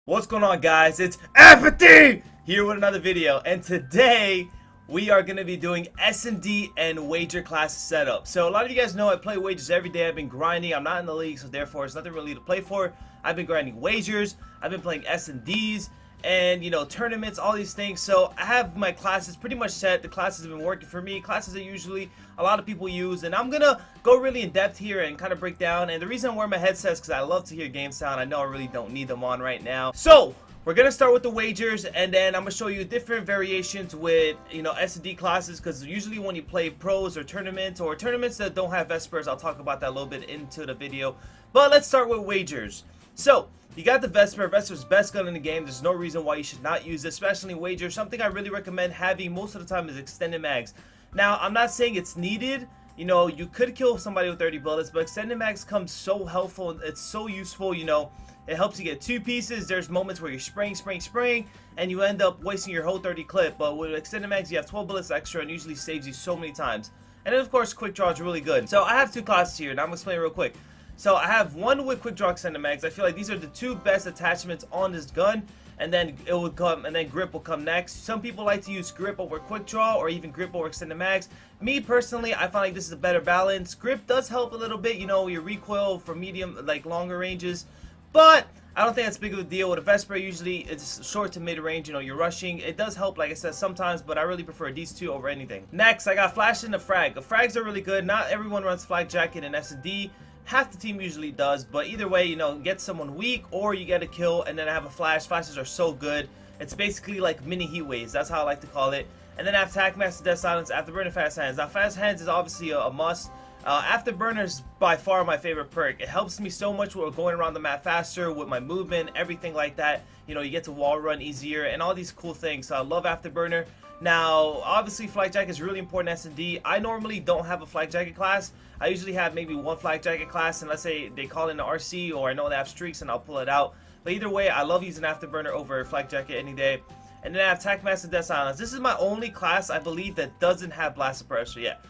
What's going on, guys? It's Apathy here with another video, and today we are going to be doing SnD and wager class setup. So a lot of you guys know I play wagers every day. I've been grinding. I'm not in the league, so therefore it's nothing really to play for. I've been grinding wagers. I've been playing SnDs and tournaments, all these things. So I have my classes pretty much set. The classes have been working for me. Classes that usually a lot of people use, and I'm gonna go really in depth here and kind of break down. And the reason I'm wearing my headset is because I love to hear game sound. I know I really don't need them on right now. So we're gonna start with the wagers, and then I'm gonna show you different variations with SnD classes, because usually when you play pros or tournaments that don't have Vespers, I'll talk about that a little bit into the video. But let's start with wagers. So you got the Vesper. Vesper's best gun in the game. There's no reason why you should not use it, especially in wagers. Something I really recommend having most of the time is extended mags. Now, I'm not saying it's needed. You could kill somebody with 30 bullets, but extended mags come so helpful. It's so useful. It helps you get two pieces. There's moments where you're spraying, and you end up wasting your whole 30 clip. But with extended mags, you have 12 bullets extra, and usually saves you so many times. And then, of course, quick draw is really good. So I have two classes here, and I'm gonna explain real quick. So I have one with quick draw extended mags. I feel like these are the two best attachments on this gun, and then it will come, and then grip will come next. Some people like to use grip over quick draw, or even grip over extended mags. Me personally, I find like this is a better balance. Grip does help a little bit, your recoil for medium, like longer ranges, but I don't think that's big of a deal. With a Vesper, usually it's short to mid range. You're rushing. It does help, like I said, sometimes, but I really prefer these two over anything. Next, I got flash and a frag. The frags are really good. Not everyone runs flak jacket in SnD. Half the team usually does, but either way, get someone weak or you get a kill, and then I have a flash. Flashes are so good. It's basically like mini heat waves. That's how I like to call it. And then I have attack master, death silence, afterburner, fast hands. Now fast hands is obviously a must. Afterburner is by far my favorite perk. It helps me so much with going around the map faster, with my movement, everything like that. You get to wall run easier and all these cool things. So I love afterburner. Now, obviously, flak jacket is really important in SnD. I normally don't have a flak jacket class. I usually have maybe one flak jacket class, and let's say they call it an RC, or I know they have streaks, and I'll pull it out. But either way, I love using afterburner over flak jacket any day. And then I have attack master, death silence. This is my only class, I believe, that doesn't have blast suppressor yet.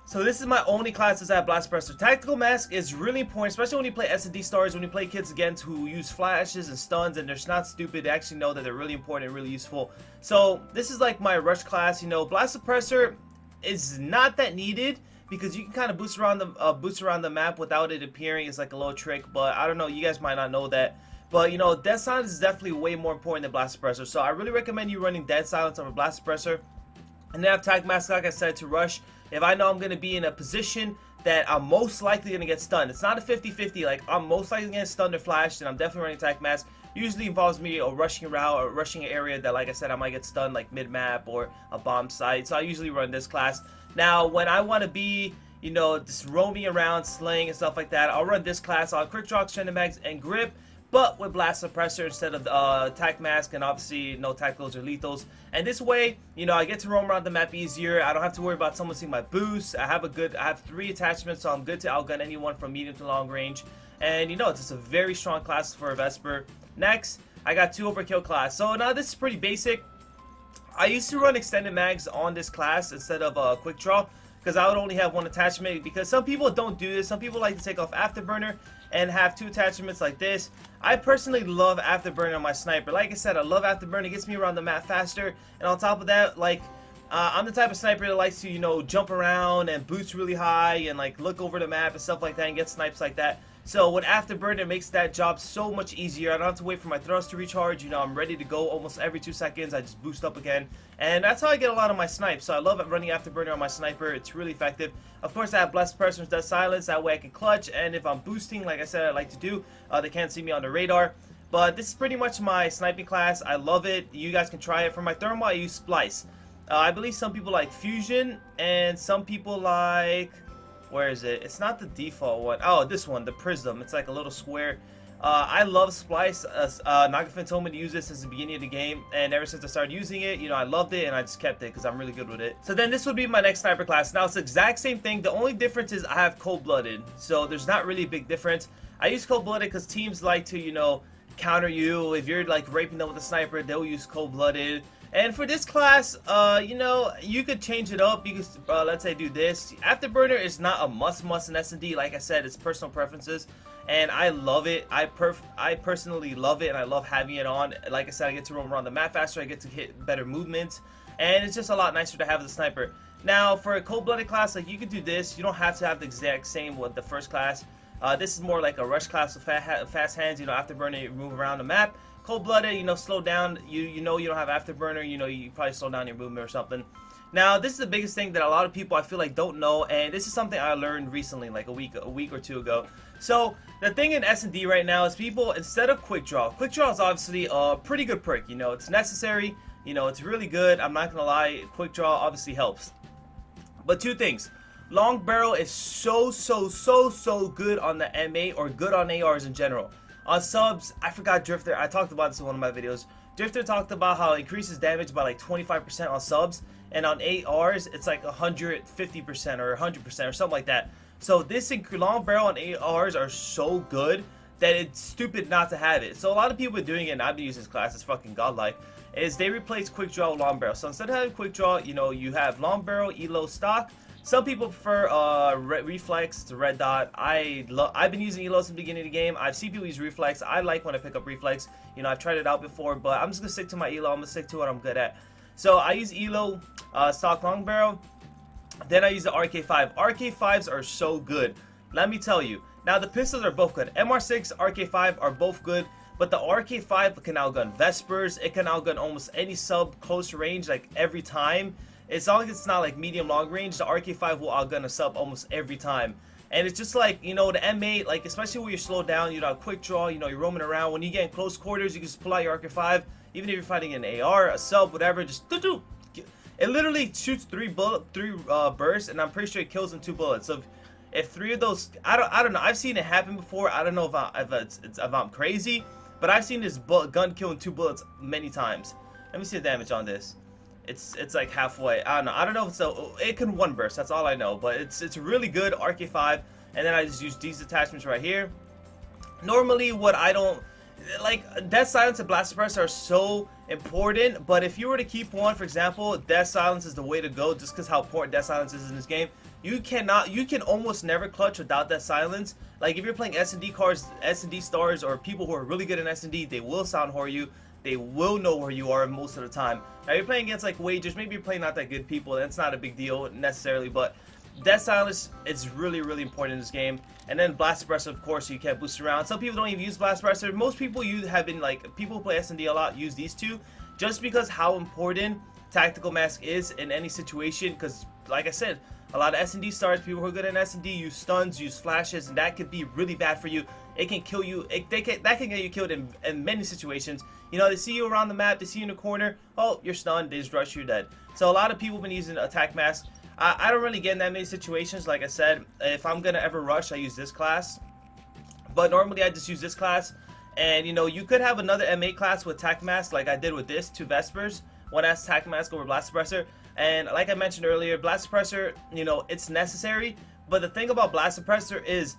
So this is my only class that has blast suppressor. Tactical mask is really important, especially when you play SnD stars, when you play kids against who use flashes and stuns, and they're not stupid. They actually know that they're really important and really useful. So this is like my rush class. Blast suppressor is not that needed, because you can kind of boost around the map without it appearing. It's like a little trick, but I don't know. You guys might not know that. But death silence is definitely way more important than blast suppressor. So I really recommend you running death silence over blast suppressor. And then I have attack mask, like I said, to rush. If I know I'm going to be in a position that I'm most likely going to get stunned. It's not a 50-50, like I'm most likely going to get stunned or flashed, and I'm definitely running attack mask. Usually involves me a rushing route or rushing an area that, like I said, I might get stunned, like mid-map or a bomb site. So I usually run this class. Now, when I want to be, just roaming around, slaying and stuff like that, I'll run this class. I'll quick draw, extended mags, and grip, but with blast suppressor instead of attack mask, and obviously no tacticals or lethals. And this way, I get to roam around the map easier. I don't have to worry about someone seeing my boost. I have 3 attachments, so I'm good to outgun anyone from medium to long range. And it's just a very strong class for a Vesper. Next, I got 2 overkill class. So now this is pretty basic. I used to run extended mags on this class instead of quick draw, because I would only have 1 attachment, because some people don't do this. Some people like to take off afterburner and have 2 attachments like this. I personally love afterburner on my sniper. Like I said, I love afterburner. It gets me around the map faster, and on top of that, I'm the type of sniper that likes to jump around and boost really high and look over the map and stuff like that and get snipes like that. So with afterburner, it makes that job so much easier. I don't have to wait for my thrust to recharge. I'm ready to go almost every 2 seconds. I just boost up again, and that's how I get a lot of my snipes. So I love running afterburner on my sniper. It's really effective. Of course, I have blast suppressor, death silence. That way I can clutch, and if I'm boosting, like I said, I like to do, they can't see me on the radar. But this is pretty much my sniping class. I love it. You guys can try it. For my thermal, I use splice. I believe some people like fusion, and some people like, where is it? It's not the default one. Oh, this one, the prism. It's like a little square. I love splice. Nagafin told me to use this since the beginning of the game, and ever since I started using it, I loved it, and I just kept it because I'm really good with it. So then this would be my next sniper class. Now it's the exact same thing. The only difference is I have cold-blooded, so there's not really a big difference. I use cold-blooded because teams like to, counter you. If you're raping them with a sniper, they'll use cold-blooded. And for this class, you could change it up. You could, let's say, do this. Afterburner is not a must in SnD. Like I said, it's personal preferences. and I love it. I personally love it, and I love having it on. Like I said, I get to roam around the map faster, I get to hit better movements, and it's just a lot nicer to have as a sniper. Now, for a cold-blooded class, like, you can do this. You don't have to have the exact same with the first class. This is more like a rush class with fast hands. You know, afterburner, you move around the map. Cold-blooded, you know, slow down. You know you don't have afterburner. You know, you probably slow down your movement or something. Now, this is the biggest thing that a lot of people, I feel like, don't know, and this is something I learned recently, like a week or two ago. So, the thing in SnD right now is people, instead of quick draw is obviously a pretty good perk. You know, it's necessary. You know, it's really good. I'm not gonna lie, quick draw obviously helps. But two things. Long barrel is so good on the M8 or good on ARs in general. On subs, I forgot Drifter. I talked about this in one of my videos. Drifter talked about how it increases damage by like 25% on subs, and on ARs it's like 150% or 100% or something like that. So this long barrel on ARs are so good that it's stupid not to have it. So a lot of people are doing it, and I've been using this class, it's fucking godlike, is they replace quick draw with long barrel. So instead of having quick draw, you know, you have long barrel, elo, stock. Some people prefer reflex to red dot. I've been using elo since the beginning of the game. I've seen people use reflex. I like when I pick up reflex. You know, I've tried it out before, but I'm just gonna stick to my elo. I'm gonna stick to what I'm good at. So I use elo, stock, long barrel. Then I use the RK5. RK5s are so good. Let me tell you. Now the pistols are both good. MR6, RK5 are both good. But the RK5 can outgun Vespers. It can outgun almost any sub close range, like every time. As long as it's not like medium long range, the RK5 will outgun a sub almost every time. And it's just like, you know, the M8, like especially when you're slowed down, you know, quick draw, you know, you're roaming around. When you get in close quarters, you can just pull out your RK5. Even if you're fighting an AR, a sub, whatever, just do. It literally shoots three bursts, and I'm pretty sure it kills in 2 bullets. So if 3 of those, I don't know. I've seen it happen before. I don't know if I'm crazy. But I've seen this gun kill in 2 bullets many times. Let me see the damage on this. It's like halfway. I don't know if so. It can 1 burst. That's all I know. But it's really good RK5. And then I just use these attachments right here. Normally, what I don't like, death silence and blast suppressor are so important. But if you were to keep one, for example, death silence is the way to go. Just because how important death silence is in this game. You can almost never clutch without that silence. Like if you're playing SnD cars, SnD stars, or people who are really good in SnD, they will sound whore you. They will know where you are most of the time. Now you're playing against like wagers, maybe you're playing not that good people, that's not a big deal necessarily, but death silence is really important in this game. And then blast suppressor, of course, so you can't boost around. Some people don't even use blast suppressor. Most people have been like, people who play SnD a lot use these two, just because how important tactical mask is in any situation. Because like I said, a lot of SnD stars, people who are good in SnD, use stuns, use flashes, and that could be really bad for you. It can kill you. That can get you killed in many situations. You know, they see you around the map, they see you in the corner, oh, you're stunned, they just rush you, dead. So a lot of people have been using attack mask. I don't really get in that many situations. Like I said, if I'm gonna ever rush, I use this class. But normally I just use this class. And you know, you could have another M8 class with attack mask, like I did with this, 2 Vespers. One has attack mask over blast suppressor. And like I mentioned earlier, blast suppressor, you know, it's necessary. But the thing about blast suppressor is,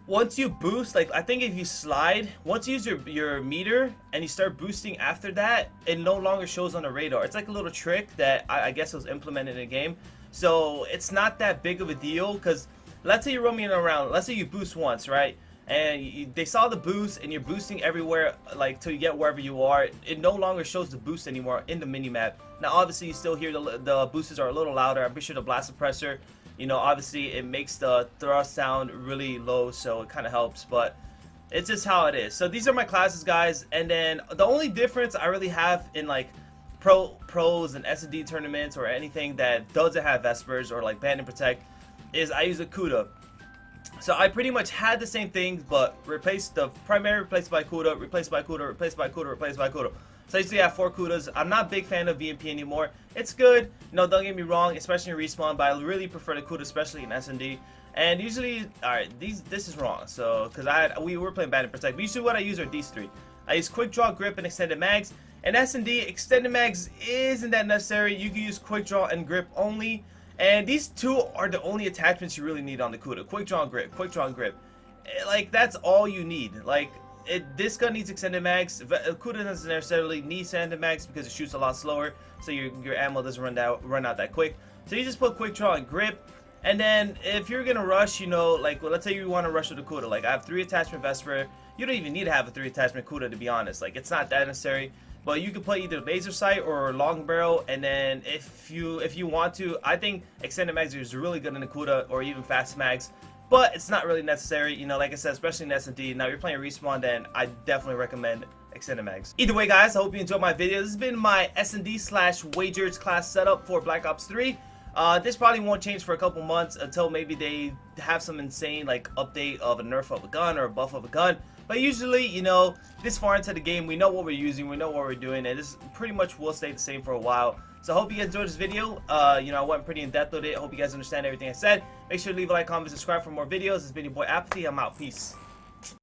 once you boost, like I think if you slide, once you use your meter and you start boosting after that, it no longer shows on the radar. It's like a little trick that I guess was implemented in the game. So it's not that big of a deal, because let's say you're roaming around, let's say you boost once, right? And they saw the boost and you're boosting everywhere, like till you get wherever you are. It no longer shows the boost anymore in the minimap. Now obviously you still hear the boosters are a little louder. I'm pretty sure the blast suppressor, you know, obviously it makes the thrust sound really low, so it kind of helps, but it's just how it is. So these are my classes, guys, and then the only difference I really have in like pros and SnD tournaments or anything that doesn't have Vespers or like Band and Protect is I use a Kuda. So I pretty much had the same thing, but replaced the primary, replaced by Kuda, replaced by Kuda, replaced by Kuda, replaced by Kuda. So I usually have 4 Kudas. I'm not a big fan of VMP anymore. It's good, you know, don't get me wrong, especially in respawn, but I really prefer the Kuda, especially in SnD. And usually, alright, this is wrong. So, because we were playing Band and Protect. But usually what I use are these 3. I use Quick Draw, Grip, and Extended Mags. And SnD, Extended Mags isn't that necessary. You can use Quick Draw and Grip only. And these 2 are the only attachments you really need on the Kuda. Quick Draw and Grip, Quick Draw and Grip. Like, that's all you need. Like, this gun needs extended mags. Kuda doesn't necessarily need extended mags because it shoots a lot slower, so your ammo doesn't run out that quick. So you just put Quick Draw and Grip. And then if you're gonna rush, you know, like let's say you want to rush with the Kuda. Like I have 3 attachment Vesper. You don't even need to have a 3 attachment Kuda, to be honest. Like it's not that necessary. But you can play either laser sight or long barrel, and then if you want to, I think extended mags is really good in the Kuda or even fast mags. But it's not really necessary, you know, like I said, especially in SnD. Now, if you're playing Respawn, then I definitely recommend extended mags. Either way, guys, I hope you enjoyed my video. This has been my SnD/Wagers class setup for Black Ops 3. This probably won't change for a couple months until maybe they have some insane like update of a nerf of a gun or a buff of a gun. But usually, you know, this far into the game, we know what we're using, we know what we're doing, and this pretty much will stay the same for a while. So I hope you guys enjoyed this video. You know, I went pretty in depth with it. I hope you guys understand everything I said. Make sure to leave a like, comment, subscribe for more videos. This has been your boy Apathy. I'm out. Peace.